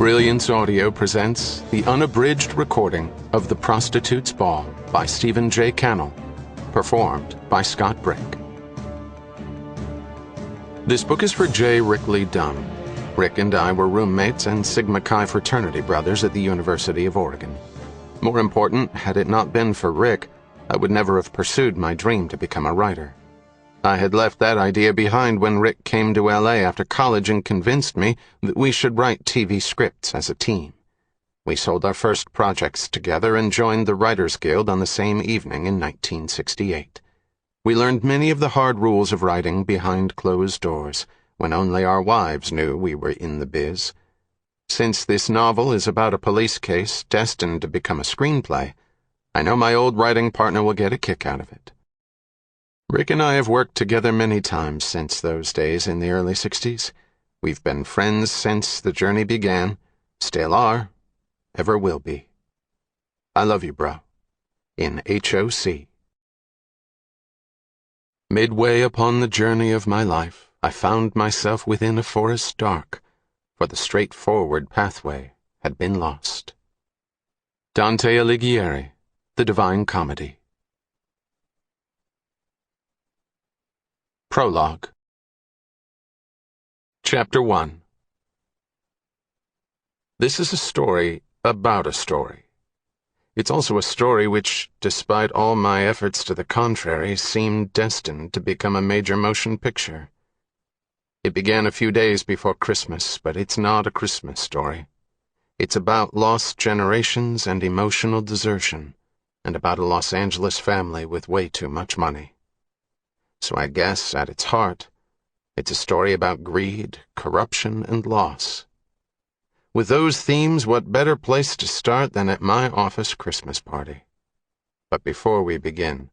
Brilliance Audio presents the unabridged recording of The Prostitutes' Ball by Stephen J. Cannell, performed by Scott Brick. This book is for J. Rickley Dunn. Rick and I were roommates and Sigma Chi fraternity brothers at the University of Oregon. More important, had it not been for Rick, I would never have pursued my dream to become a writer. I had left that idea behind when Rick came to LA after college and convinced me that we should write TV scripts as a team. We sold our first projects together and joined the Writers Guild on the same evening in 1968. We learned many of the hard rules of writing behind closed doors, when only our wives knew we were in the biz. Since this novel is about a police case destined to become a screenplay, I know my old writing partner will get a kick out of it. Rick and I have worked together many times since those days in the early 60s. We've been friends since the journey began, still are, ever will be. I love you, bro. In HOC. Midway upon the journey of my life, I found myself within a forest dark, for the straightforward pathway had been lost. Dante Alighieri, The Divine Comedy. Prologue. Chapter 1. This is a story about a story. It's also a story which, despite all my efforts to the contrary, seemed destined to become a major motion picture. It began a few days before Christmas, but it's not a Christmas story. It's about lost generations and emotional desertion, and about a Los Angeles family with way too much money. So I guess, at its heart, it's a story about greed, corruption, and loss. With those themes, what better place to start than at my office Christmas party? But before we begin,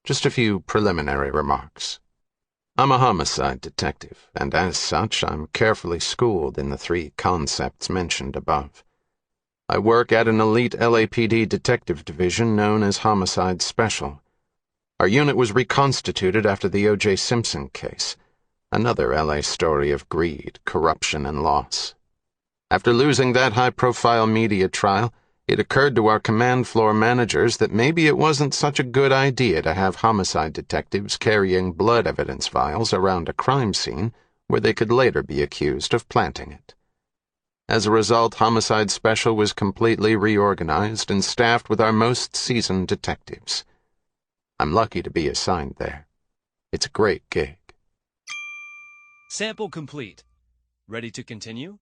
just a few preliminary remarks. I'm a homicide detective, and as such, I'm carefully schooled in the three concepts mentioned above. I work at an elite LAPD detective division known as Homicide Special. Our unit was reconstituted after the O.J. Simpson case, another LA story of greed, corruption, and loss. After losing that high-profile media trial, it occurred to our command floor managers that maybe it wasn't such a good idea to have homicide detectives carrying blood evidence vials around a crime scene where they could later be accused of planting it. As a result, Homicide Special was completely reorganized and staffed with our most seasoned detectives. I'm lucky to be assigned there. It's a great gig. Sample complete. Ready to continue?